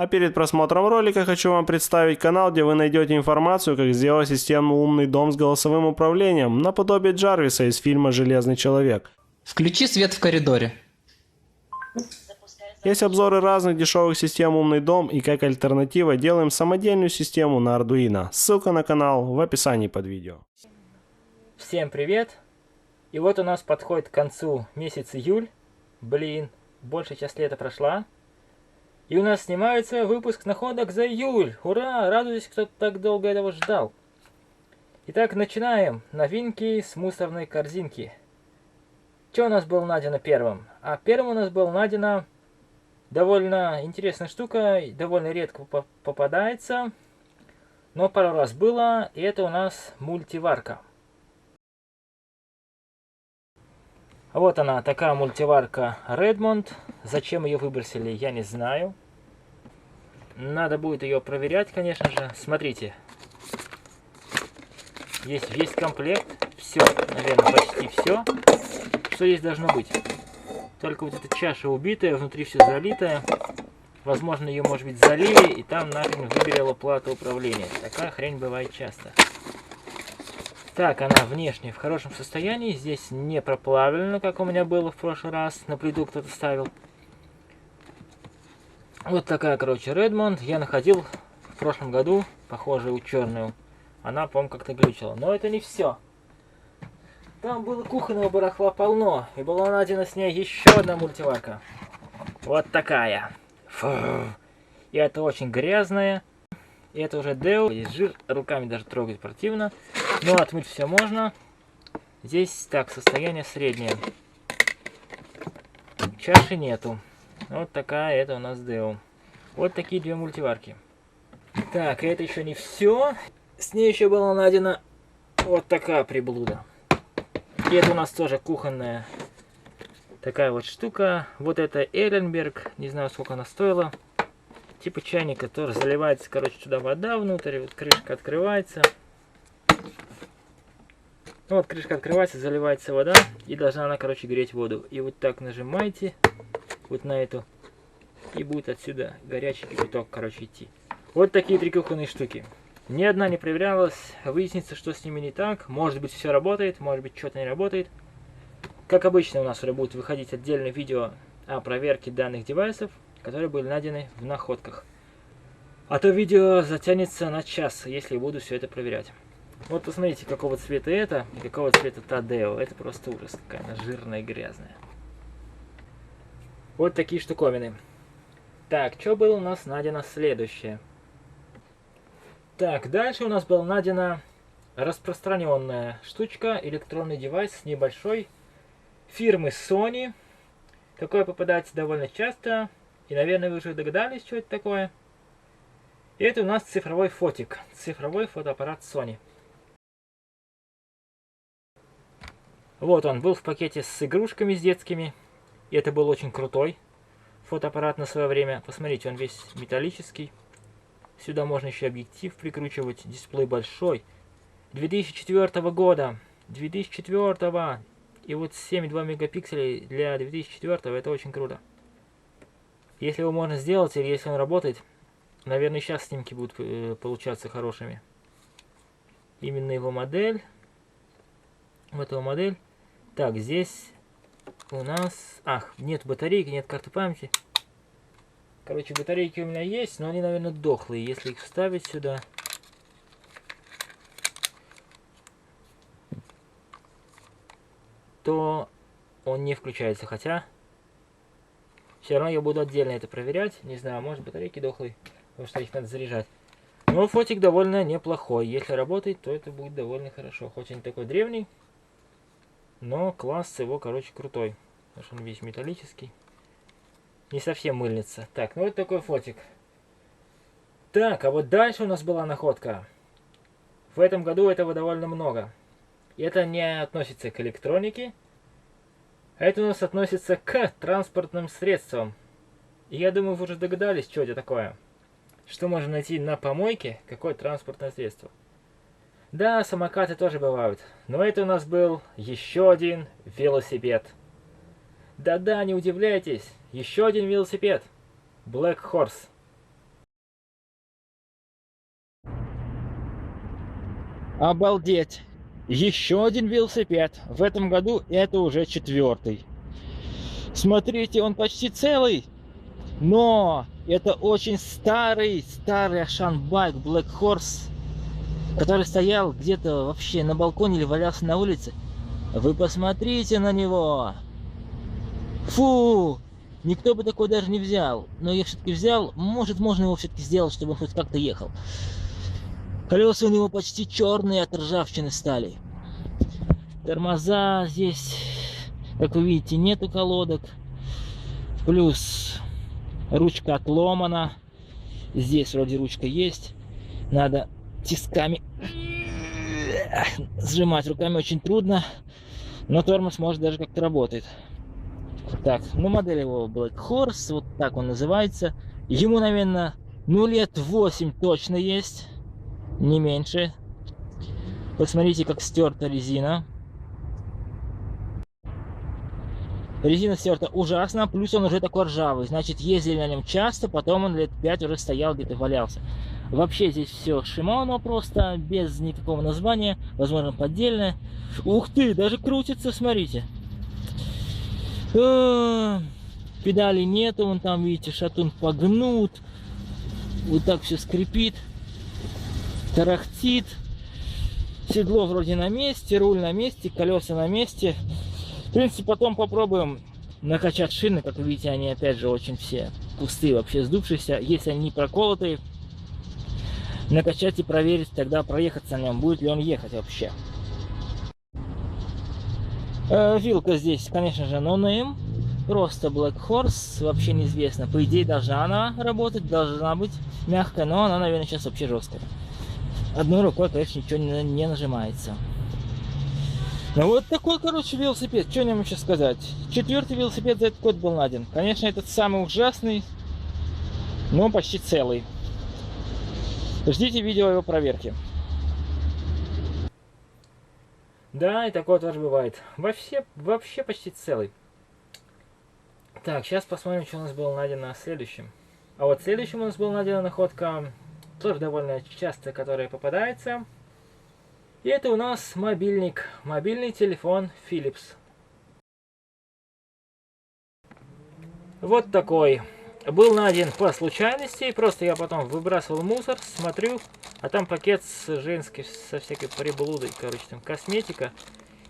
А перед просмотром ролика хочу вам представить канал, где вы найдете информацию, как сделать системный умный дом с голосовым управлением, наподобие Джарвиса из фильма «Железный человек». Включи свет в коридоре. Есть обзоры разных дешевых систем умный дом, и как альтернатива делаем самодельную систему на Arduino. Ссылка на канал в описании под видео. Всем привет! И вот у нас подходит к концу месяц июль. Блин, большая часть лета прошла. И у нас снимается выпуск находок за июль. Ура! Радуйтесь, кто так долго этого ждал. Итак, начинаем. Новинки с мусорной корзинки. Что у нас было найдено первым? А первым у нас было найдено довольно интересная штука, довольно редко попадается, но пару раз было, и это у нас мультиварка. Вот она, такая мультиварка Redmond. Зачем ее выбросили, я не знаю. Надо будет ее проверять, конечно же. Смотрите. Здесь весь комплект. Все, наверное, почти все. Что здесь должно быть? Только вот эта чаша убитая, внутри все залитая. Возможно, ее, может быть, залили, и там нахрен выберела плата управления. Такая хрень бывает часто. Так, она внешне в хорошем состоянии. Здесь не проплавлена, как у меня было в прошлый раз. На плиту кто-то ставил. Вот такая, короче, Redmond. Я находил в прошлом году похожую черную. Она, по-моему, как-то глючила. Но это не все. Там было кухонного барахла полно. И была найдена с ней еще одна мультиварка. Вот такая. Фу. И это очень грязная. И это уже Deo. Здесь жир. Руками даже трогать противно. Но отмыть все можно. Здесь так, состояние среднее. Чаши нету. Вот такая это у нас Deo. Вот такие две мультиварки. Так, это еще не все. С ней еще была найдена вот такая приблуда. И это у нас тоже кухонная такая вот штука. Вот это Эрленберг. Не знаю, сколько она стоила. Типа чайника, тоже заливается, короче, туда вода внутрь. Вот крышка открывается. Вот крышка открывается, заливается вода. И должна она, короче, греть воду. И вот так нажимаете вот на эту. И будет отсюда горячий кипяток, короче, идти. Вот такие три кухонные штуки. Ни одна не проверялась, выяснится, что с ними не так. Может быть, все работает, может быть, что-то не работает. Как обычно, у нас уже будет выходить отдельное видео о проверке данных девайсов, которые были найдены в находках. А то видео затянется на час, если буду все это проверять. Вот посмотрите, какого цвета это и какого цвета та Deo. Это просто ужас, какая она жирная и грязная. Вот такие штуковины. Так, что было у нас найдено следующее? Так, дальше у нас была найдена распространенная штучка, электронный девайс небольшой фирмы Sony. Такое попадается довольно часто. И, наверное, вы уже догадались, что это такое. И это у нас цифровой фотик. Цифровой фотоаппарат Sony. Вот он был в пакете с игрушками с детскими. И это был очень крутой фотоаппарат на свое время. Посмотрите, он весь металлический. Сюда можно еще объектив прикручивать. Дисплей большой. 2004 года. 2004. И вот 7,2 мегапикселей для 2004 это очень круто. Если его можно сделать, или если он работает, наверное, сейчас снимки будут получаться хорошими. Именно его модель. Вот его модель. Так, здесь у нас... Ах, нет батарейки, нет карты памяти. Короче, батарейки у меня есть, но они, наверное, дохлые. Если их вставить сюда... то он не включается. Хотя... все равно я буду отдельно это проверять. Не знаю, может батарейки дохлые, потому что их надо заряжать. Но фотик довольно неплохой. Если работает, то это будет довольно хорошо. Хоть он не такой древний, но класс его, короче, крутой. Потому что он весь металлический. Не совсем мыльница. Так, ну вот такой фотик. Так, а вот дальше у нас была находка. В этом году этого довольно много. И это не относится к электронике. А это у нас относится к транспортным средствам. И я думаю, вы уже догадались, что это такое. Что можно найти на помойке, какое транспортное средство. Да, самокаты тоже бывают. Но это у нас был еще один велосипед. Да-да, не удивляйтесь. Еще один велосипед. Black Horse. Обалдеть! Еще один велосипед. В этом году это уже 4-й. Смотрите, он почти целый. Но это очень старый Ашан Байк Black Horse, который стоял где-то вообще на балконе или валялся на улице. Вы посмотрите на него. Фу! Никто бы такой даже не взял. Но я все-таки взял. Может, можно его все-таки сделать, чтобы он хоть как-то ехал. Колеса у него почти черные от ржавчины стали. Тормоза здесь, как вы видите, нету колодок. Плюс ручка отломана. Здесь вроде ручка есть. Надо тисками сжимать. Руками очень трудно. Но тормоз может даже как-то работает. Так, ну модель его Black Horse. Вот так он называется. Ему, наверное, лет 8 точно есть. Не меньше. Посмотрите, как стерта резина. Резина стерта ужасно, плюс он уже такой ржавый. Значит, ездили на нем часто, потом он лет 5 уже стоял, где-то валялся. Вообще здесь все Shimano просто, без никакого названия, возможно, поддельное. Ух ты, даже крутится, смотрите. Педали нету, вон там, видите, шатун погнут. Вот так все скрипит. Тарахтит. Седло вроде на месте, руль на месте, колеса на месте. В принципе, потом попробуем накачать шины. Как вы видите, они опять же очень все пустые, вообще сдувшиеся. Если они не проколотые, накачать и проверить, тогда проехаться на нем, будет ли он ехать вообще. Вилка здесь, конечно же, no name. Просто Black Horse, вообще неизвестно. По идее, должна она работать, должна быть мягкая, но она, наверное, сейчас вообще жесткая. Одной рукой, конечно, ничего не нажимается. Ну вот такой, короче, велосипед. Что о нем еще сказать? 4-й велосипед за этот год был найден. Конечно, этот самый ужасный, но почти целый. Ждите видео его проверки. Да, и такое тоже бывает. Вообще почти целый. Так, сейчас посмотрим, что у нас было найдено на следующем. А вот следующим у нас была найдена находка, тоже довольно часто, которая попадается. И это у нас мобильник. Мобильный телефон Philips. Вот такой. Был найден по случайности. Просто я потом выбрасывал мусор, смотрю, а там пакет с женской, со всякой приблудой, короче, там косметика.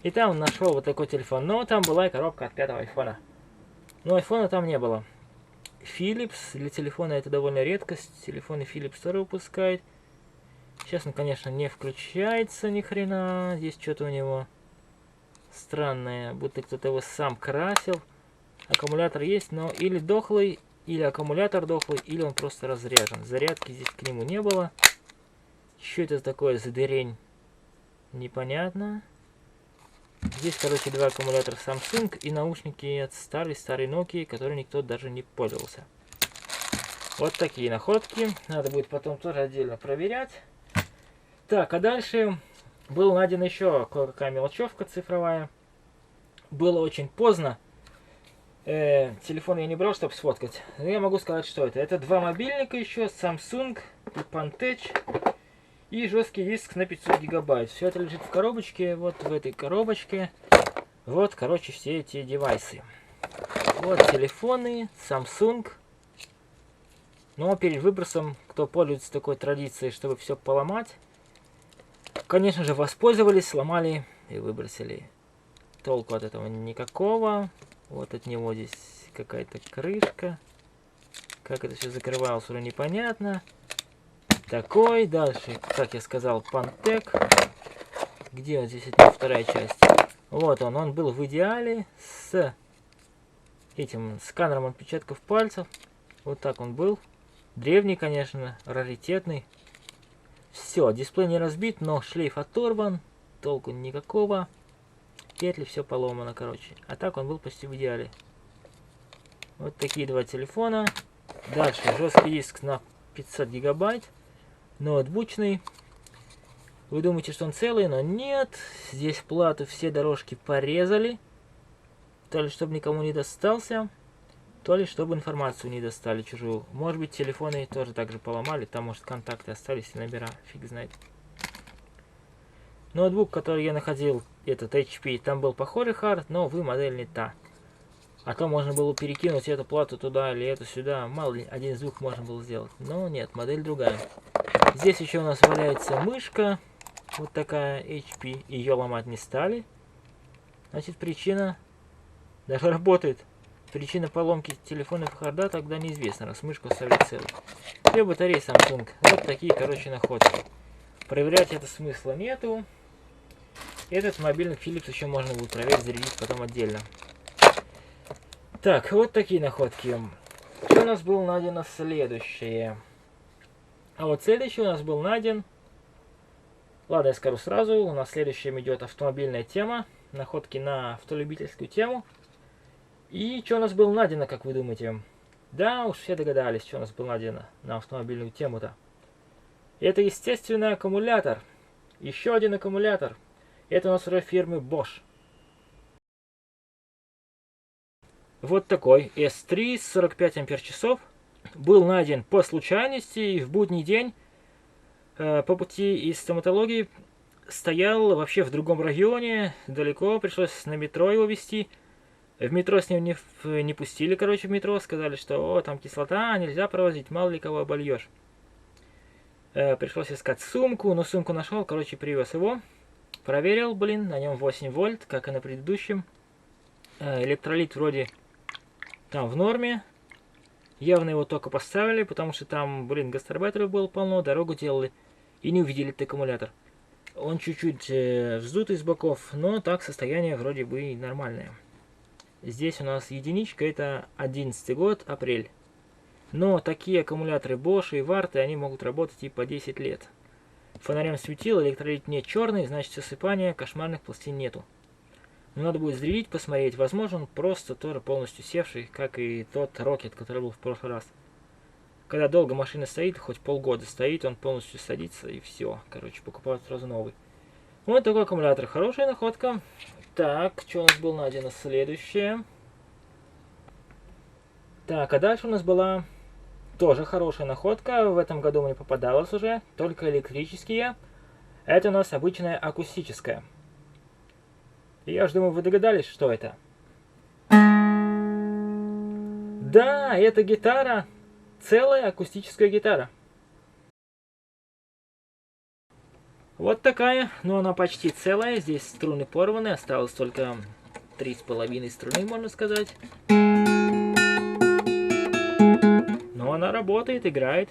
И там нашел вот такой телефон. Но там была и коробка от 5-го айфона. Но айфона там не было. Philips для телефона это довольно редкость. Телефоны Philips тоже выпускает. Сейчас он, конечно, не включается ни хрена. Здесь что-то у него странное. Будто кто-то его сам красил. Аккумулятор есть, но или дохлый, или аккумулятор дохлый, или он просто разряжен. Зарядки здесь к нему не было. Что это такое за дырень? Непонятно. Здесь, короче, два аккумулятора Samsung и наушники от старой Nokia, которые никто даже не пользовался. Вот такие находки. Надо будет потом тоже отдельно проверять. Так, а дальше был найден еще кое-какая мелочевка цифровая. Было очень поздно. Телефон я не брал, чтобы сфоткать. Но я могу сказать, что это. Это два мобильника еще, Samsung и Pantech. И жесткий диск на 500 гигабайт. Все это лежит в коробочке. Вот в этой коробочке. Вот, короче, все эти девайсы. Вот телефоны, Samsung. Но перед выбросом, кто пользуется такой традицией, чтобы все поломать, конечно же, воспользовались, сломали и выбросили. Толку от этого никакого. Вот от него здесь какая-то крышка. Как это все закрывалось, уже непонятно. Такой. Дальше, как я сказал, Pantech. Где вот здесь от него вторая часть? Вот он был в идеале с этим сканером отпечатков пальцев. Вот так он был. Древний, конечно, раритетный. Все, дисплей не разбит, но шлейф оторван. Толку никакого. Петли, все поломано, короче. А так он был почти в идеале. Вот такие два телефона. Дальше жесткий диск на 500 гигабайт. Ноутбучный. Вы думаете, что он целый, но нет. Здесь плату все дорожки порезали. То ли чтобы никому не достался, то ли чтобы информацию не достали чужую. Может быть, телефоны тоже так же поломали. Там, может, контакты остались и номера. Фиг знает. Ноутбук, который я находил, этот HP, там был похожий хард, но, увы, модель не та. А то можно было перекинуть эту плату туда или эту сюда. Мало ли, один из двух можно было сделать. Но нет, модель другая. Здесь еще у нас валяется мышка. Вот такая HP. Ее ломать не стали. Значит, причина даже работает. Причина поломки телефонов харда тогда неизвестна, раз мышку оставили целой. Две батареи Samsung. Вот такие, короче, находки. Проверять это смысла нету. Этот мобильный Philips еще можно будет проверить, зарядить потом отдельно. Так, вот такие находки. Что у нас было найдено следующее? А вот следующий у нас был найден... Ладно, я скажу сразу. У нас следующим идет автомобильная тема. Находки на автолюбительскую тему. И что у нас было найдено, как вы думаете? Да, уж все догадались, что у нас было найдено на автомобильную тему-то. Это, естественно, аккумулятор. Еще один аккумулятор. Это у нас уже фирмы Bosch. Вот такой S3 с 45 ампер-часов. Был найден по случайности и в будний день по пути из стоматологии. Стоял вообще в другом районе, далеко, пришлось на метро его везти. В метро с ним не пустили, короче, в метро. Сказали, что там кислота, нельзя провозить, мало ли кого обольешь. Пришлось искать сумку, но сумку нашел, короче, привез его. Проверил, блин, на нем 8 вольт, как и на предыдущем. Электролит вроде там в норме. Явно его только поставили, потому что там, блин, гастарбайтеров было полно, дорогу делали. И не увидели этот аккумулятор. Он чуть-чуть вздутый с боков, но так состояние вроде бы нормальное. Здесь у нас единичка, это 11 год, апрель. Но такие аккумуляторы Bosch и Варты, они могут работать и по 10 лет. Фонарем светил, электролит не черный, значит засыпания, кошмарных пластин нету. Но надо будет зарядить, посмотреть. Возможно, он просто тоже полностью севший, как и тот Rocket, который был в прошлый раз. Когда долго машина стоит, хоть полгода стоит, он полностью садится и все. Короче, покупают сразу новый. Вот такой аккумулятор. Хорошая находка. Так, что у нас было найдено следующее? Так, а дальше у нас была тоже хорошая находка. В этом году мне попадалось уже, только электрические. Это у нас обычная акустическая. Я уж думаю, вы догадались, что это. Да, это гитара. Целая акустическая гитара. Вот такая, но она почти целая. Здесь струны порваны, осталось только 3,5 струны, можно сказать. Но она работает, играет.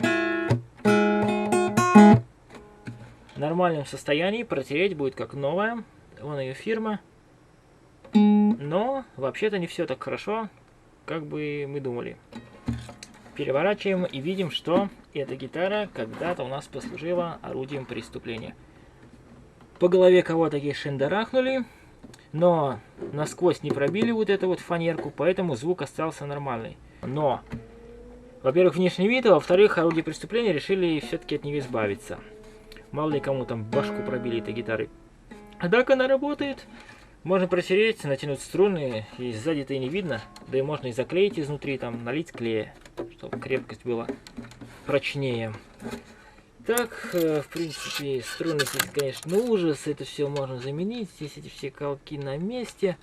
В нормальном состоянии, протереть будет как новая. Вон ее фирма. Но вообще-то не все так хорошо, как бы мы думали. Переворачиваем и видим, что эта гитара когда-то у нас послужила орудием преступления. По голове кого-то такие шандарахнули, но насквозь не пробили вот эту вот фанерку, поэтому звук остался нормальный. Но, во-первых, внешний вид, а во-вторых, орудие преступления решили все-таки от нее избавиться. Мало ли кому там башку пробили этой гитары. А так она работает. Можно протереть, натянуть струны, и сзади-то и не видно. Да и можно и заклеить изнутри, там, налить клея, чтобы крепкость была прочнее. Так, в принципе, струны здесь, конечно, ужас. Это все можно заменить. Здесь эти все колки на месте.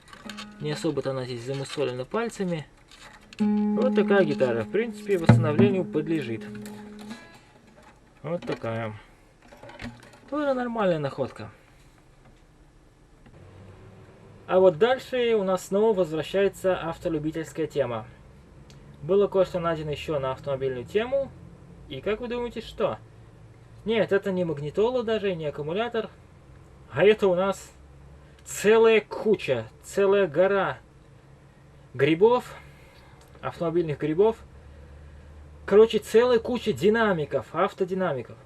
Не особо-то она здесь замусолена пальцами. Вот такая гитара. В принципе, восстановлению подлежит. Вот такая. Тоже нормальная находка. А вот дальше у нас снова возвращается автолюбительская тема. Было кое-что найдено еще на автомобильную тему. И как вы думаете, что? Нет, это не магнитола даже, не аккумулятор. А это у нас целая куча, целая гора грибов, автомобильных грибов. Короче, целая куча динамиков, автодинамиков.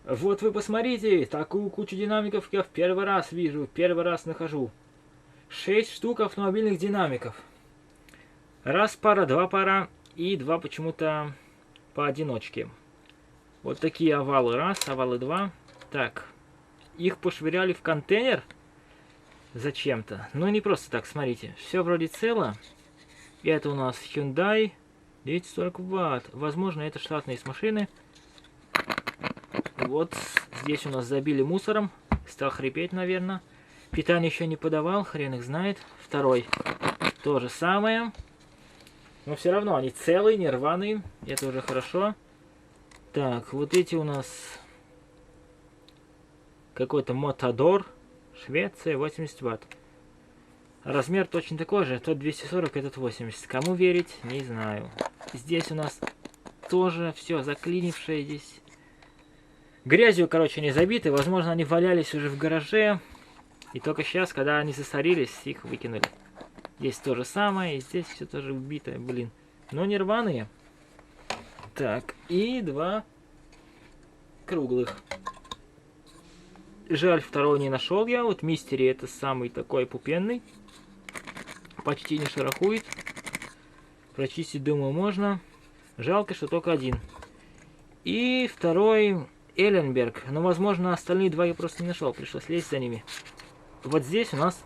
Вот вы посмотрите, такую кучу динамиков я в первый раз вижу, первый раз нахожу. 6 штук автомобильных динамиков. Раз пара, два пара и два почему-то поодиночке. Вот такие овалы раз, овалы два. Так, их пошвыряли в контейнер зачем-то. Ну не просто так, смотрите, все вроде цело. Это у нас Hyundai, 240 Вт. Возможно, это штатные с машины. Вот здесь у нас забили мусором. Стал хрипеть, наверное. Питание еще не подавал, хрен их знает. Второй то же самое. Но все равно они целые, не рваные. Это уже хорошо. Так, вот эти у нас какой-то Мотодор. Швеция, 80 ватт. Размер точно такой же. Тот 240, этот 80. Кому верить, не знаю. Здесь у нас тоже все заклинившее здесь. Грязью, короче, не забиты. Возможно, они валялись уже в гараже. И только сейчас, когда они засорились, их выкинули. Здесь то же самое. И здесь все тоже убитое, блин. Но не рваные. Так, и два круглых. Жаль, второго не нашел я. Вот Мистери это самый такой пупенный. Почти не шарахует. Прочистить, думаю, можно. Жалко, что только один. И второй Эленберг. Но, возможно, остальные два я просто не нашел. Пришлось лезть за ними. Вот здесь у нас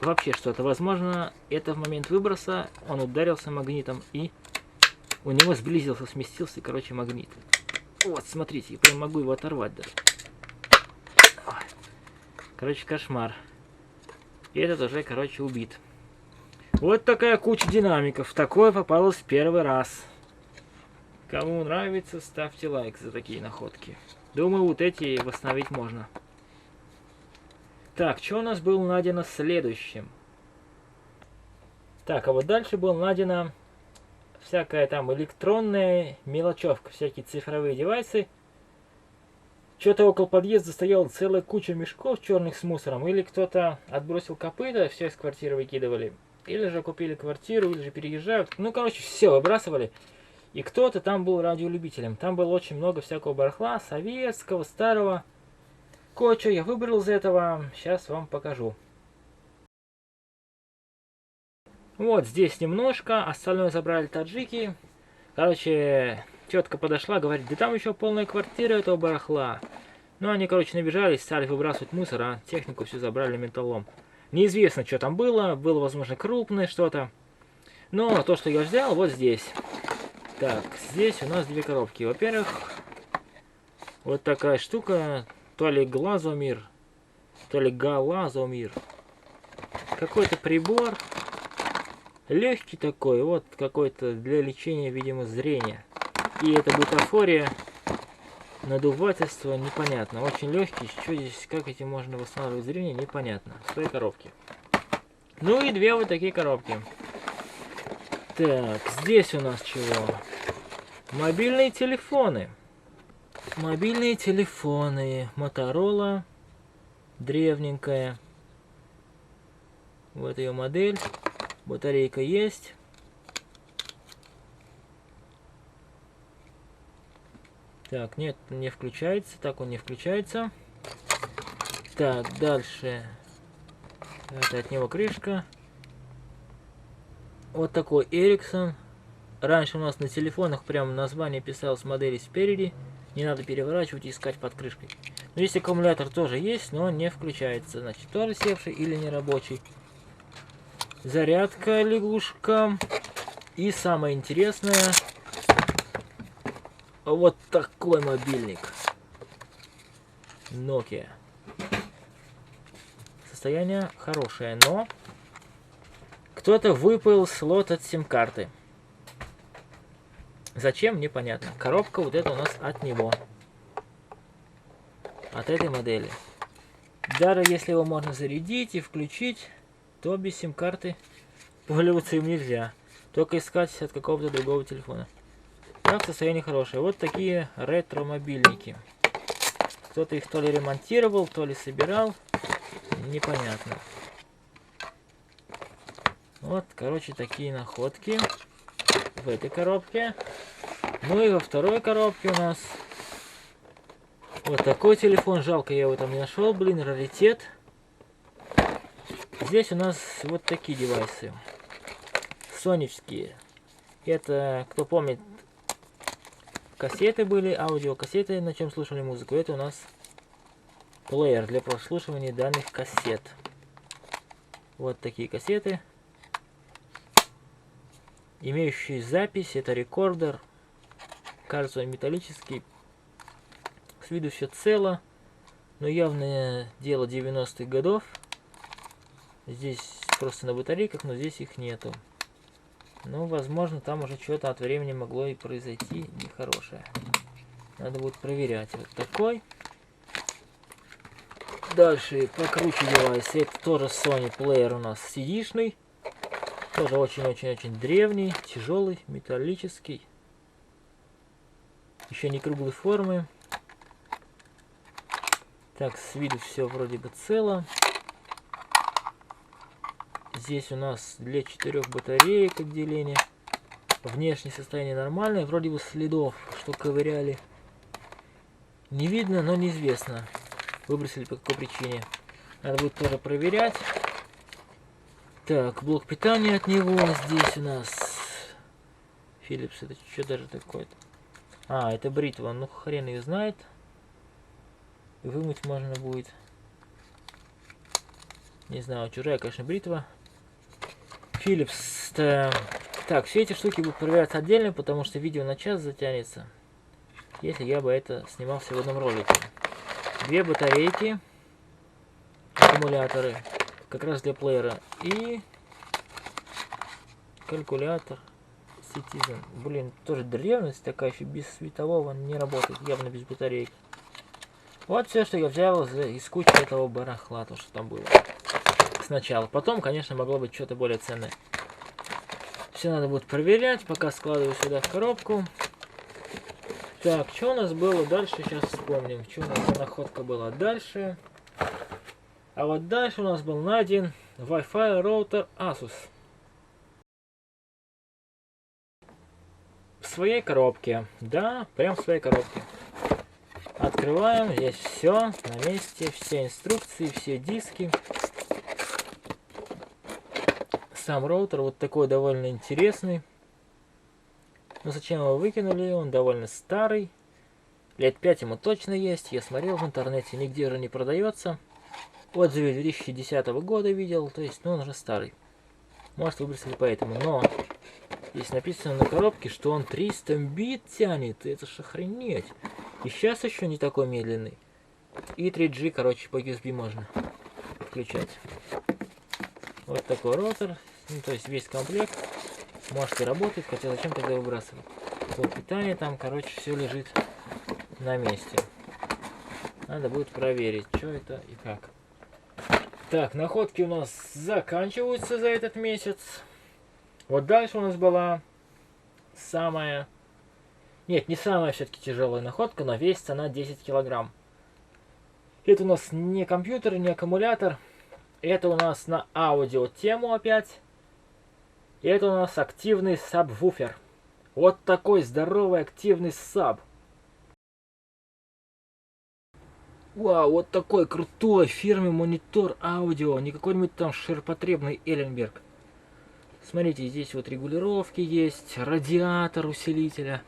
вообще что-то. Возможно, это в момент выброса он ударился магнитом и у него сблизился, сместился, короче, магнит. Вот, смотрите, я прям могу его оторвать даже. Ой. Короче, кошмар. И этот уже, короче, убит. Вот такая куча динамиков. Такое попалось в первый раз. Кому нравится, ставьте лайк за такие находки. Думаю, вот эти восстановить можно. Так, что у нас было найдено следующим? Так, а вот дальше было найдено всякая там электронная мелочевка, всякие цифровые девайсы. Что-то около подъезда стояла целая куча мешков черных с мусором. Или кто-то отбросил копыта, все из квартиры выкидывали. Или же купили квартиру, или же переезжают. Ну, короче, все выбрасывали. И кто-то там был радиолюбителем. Там было очень много всякого барахла, советского, старого. Кое-что я выбрал из этого. Сейчас вам покажу. Вот здесь немножко. Остальное забрали таджики. Короче, тетка подошла, говорит, да там еще полная квартира этого барахла. Ну, они, короче, набежались, стали выбрасывать мусор, а технику все забрали металлом. Неизвестно, что там было. Было, возможно, крупное что-то. Но то, что я взял, вот здесь. Так, здесь у нас две коробки. Во-первых, вот такая штука. То ли глазомир, то ли галазомир. Какой-то прибор. Легкий такой. Вот какой-то для лечения, видимо, зрения. И это бутафория. Надувательство непонятно. Очень легкий. Что здесь, как этим можно восстанавливать зрение, непонятно. В той коробке. Ну и две вот такие коробки. Так, здесь у нас чего? Мобильные телефоны. Мобильные телефоны. Motorola. Древненькая. Вот ее модель. Батарейка есть. Так, нет, не включается. Так, он не включается. Так, дальше. Это от него крышка. Вот такой Ericsson. Раньше у нас на телефонах прям название писалось модели спереди. Не надо переворачивать и искать под крышкой. Но здесь аккумулятор тоже есть, но не включается. Значит, тоже севший или не рабочий. Зарядка лягушка. И самое интересное. Вот такой мобильник. Nokia. Состояние хорошее, но кто-то выпал слот от сим-карты. Зачем, непонятно. Коробка вот эта у нас от него. От этой модели. Даже если его можно зарядить и включить, то без сим-карты пользоваться им нельзя. Только искать от какого-то другого телефона. Так, состояние хорошее. Вот такие ретро-мобильники. Кто-то их то ли ремонтировал, то ли собирал. Непонятно. Вот, короче, такие находки в этой коробке. Ну и во второй коробке у нас вот такой телефон. Жалко, я его там не нашел, блин, раритет. Здесь у нас вот такие девайсы. Соневские. Это, кто помнит, кассеты были, аудиокассеты, на чем слушали музыку. Это у нас плеер для прослушивания данных кассет. Вот такие кассеты. Имеющий запись, это рекордер. Кажется, он металлический. С виду все цело. Но явное дело 90-х годов. Здесь просто на батарейках, но здесь их нету. Ну, возможно, там уже что-то от времени могло и произойти нехорошее. Надо будет проверять. Вот такой. Дальше покруче девайс. Это тоже Sony плеер у нас CD-шный. Тоже очень-очень-очень древний, тяжелый, металлический. Еще не круглой формы. Так, с виду все вроде бы цело. Здесь у нас для 4 батареек отделение. Внешнее состояние нормальное. Вроде бы следов, что ковыряли, не видно, но неизвестно. Выбросили по какой причине. Надо будет тоже проверять. Так, блок питания от него. Здесь у нас Philips. Это что даже такое-то? А, это бритва. Ну, хрен ее знает. Вымыть можно будет. Не знаю, чужая, конечно, бритва. Philips. Так, все эти штуки будут проверяться отдельно, потому что видео на час затянется. Если я бы это снимал все в одном ролике. 2 батарейки. Аккумуляторы. Как раз для плеера. И калькулятор Citizen. Блин, тоже древность такая, еще без светового не работает. Явно без батареек. Вот все, что я взял из кучи этого барахла, то, что там было сначала. Потом, конечно, могло быть что-то более ценное. Все надо будет проверять, пока складываю сюда в коробку. Так, что у нас было дальше, сейчас вспомним. Что у нас за находка была дальше. А вот дальше у нас был найден Wi-Fi роутер Asus. В своей коробке. Да, прям в своей коробке. Открываем, здесь все на месте, все инструкции, все диски. Сам роутер вот такой довольно интересный. Но зачем его выкинули? Он довольно старый. Лет 5 ему точно есть. Я смотрел в интернете, нигде же не продается. Отзывы 2010 года видел, то есть, ну, он уже старый. Может, выбросили поэтому. Но здесь написано на коробке, что он 300 бит тянет. Это ж охренеть. И сейчас еще не такой медленный. И 3G, короче, по USB можно включать. Вот такой роутер. Ну, то есть весь комплект. Может и работает, хотя зачем тогда выбрасывать? Вот питание там, короче, все лежит на месте. Надо будет проверить, что это и как. Так, находки у нас заканчиваются за этот месяц. Вот дальше у нас была самая... Нет, не самая все-таки тяжелая находка, но весит она 10 килограмм. Это у нас не компьютер, не аккумулятор. Это у нас на аудио тему опять. И это у нас активный сабвуфер. Вот такой здоровый активный саб. Вау, вот такой крутой фирменный монитор аудио. Не какой-нибудь там ширпотребный Эленберг. Смотрите, здесь вот регулировки есть. Радиатор усилителя.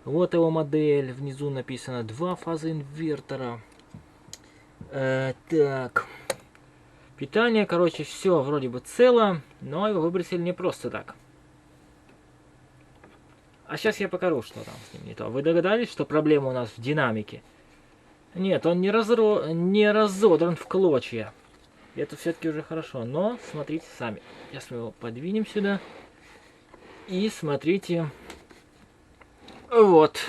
Вот его модель. Внизу написано 2 фазы инвертора. Так. Питание, короче, все вроде бы цело, но его выбросили не просто так. А сейчас я покажу, что там с ним не то. Вы догадались, что проблема у нас в динамике? Нет, он не разодран в клочья. Это все-таки уже хорошо, но смотрите сами. Сейчас мы его подвинем сюда. И смотрите. Вот.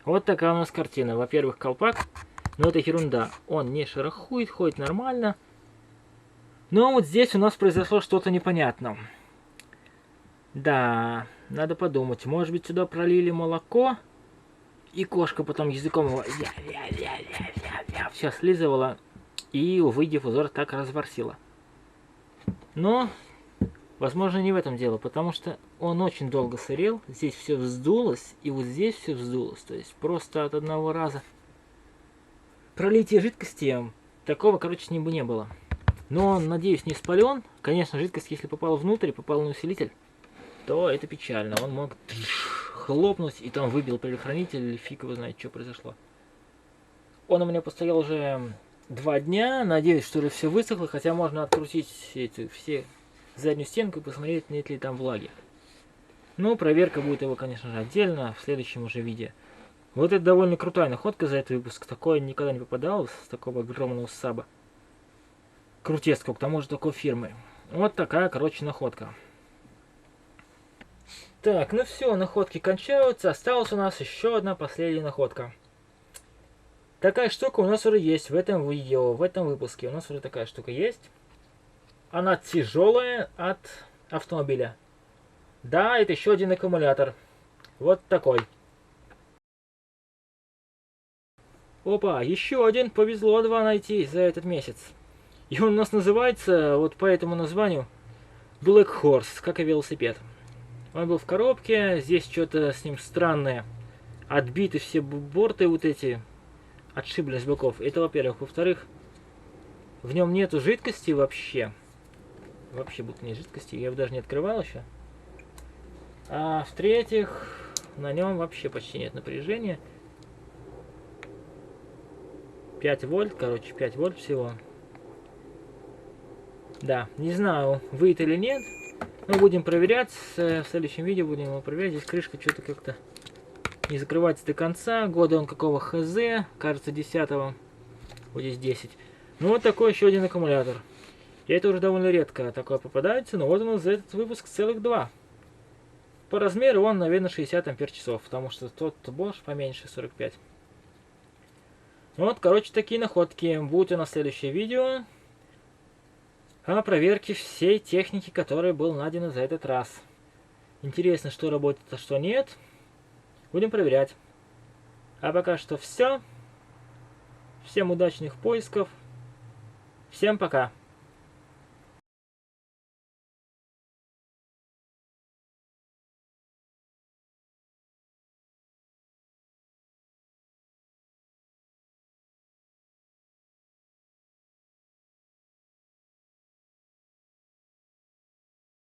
Вот такая у нас картина. Во-первых, колпак. Но это ерунда. Он не шерохует, ходит нормально. Но вот здесь у нас произошло что-то непонятное. Да, надо подумать. Может быть, сюда пролили молоко, и кошка потом языком его все слизывала, и, увы, диффузор так разворсила. Но, возможно, не в этом дело, потому что он очень долго сырел. Здесь все вздулось, и вот здесь все вздулось. То есть просто от одного раза пролитие жидкости, такого, короче, с ним бы не было. Но он, надеюсь, не спален. Конечно, жидкость, если попала внутрь, попала на усилитель, то это печально. Он мог хлопнуть и там выбил предохранитель, или фиг его знает, что произошло. Он у меня постоял уже 2 дня. Надеюсь, что уже все высохло, хотя можно открутить все заднюю стенку и посмотреть, нет ли там влаги. Ну, проверка будет его, конечно же, отдельно, в следующем уже видео. Вот это довольно крутая находка за этот выпуск. Такое никогда не попадалось с такого огромного саба. Крутец, к тому же такой фирмы. Вот такая, короче, находка. Так, ну все, находки кончаются. Осталась у нас еще одна последняя находка. Такая штука у нас уже есть в этом видео, в этом выпуске. У нас уже такая штука есть. Она тяжелая от автомобиля. Да, это еще один аккумулятор. Вот такой. Опа, еще один. Повезло два найти за этот месяц. И он у нас называется, вот по этому названию, Black Horse, как и велосипед. Он был в коробке, здесь что-то с ним странное. Отбиты все борты вот эти, отшибли с боков. Это во-первых. Во-вторых, в нем нету жидкости вообще. Вообще будто нет жидкости, я его даже не открывал еще. А в-третьих, на нем вообще почти нет напряжения. 5 вольт, короче, 5 вольт всего. Да, не знаю, выйдет или нет. Но будем проверять. В следующем видео будем его проверять. Здесь крышка что-то как-то не закрывается до конца. Года он какого хз. Кажется, 10-го. Вот здесь 10. Ну вот такой еще один аккумулятор. И это уже довольно редко такое попадается. Но вот у нас за этот выпуск целых 2. По размеру он, наверное, 60 ампер-часов. Потому что тот Bosch поменьше, 45. Вот, короче, такие находки. Будут у нас следующее видео о проверке всей техники, которая была найдена за этот раз. Интересно, что работает, а что нет. Будем проверять. А пока что все. Всем удачных поисков. Всем пока.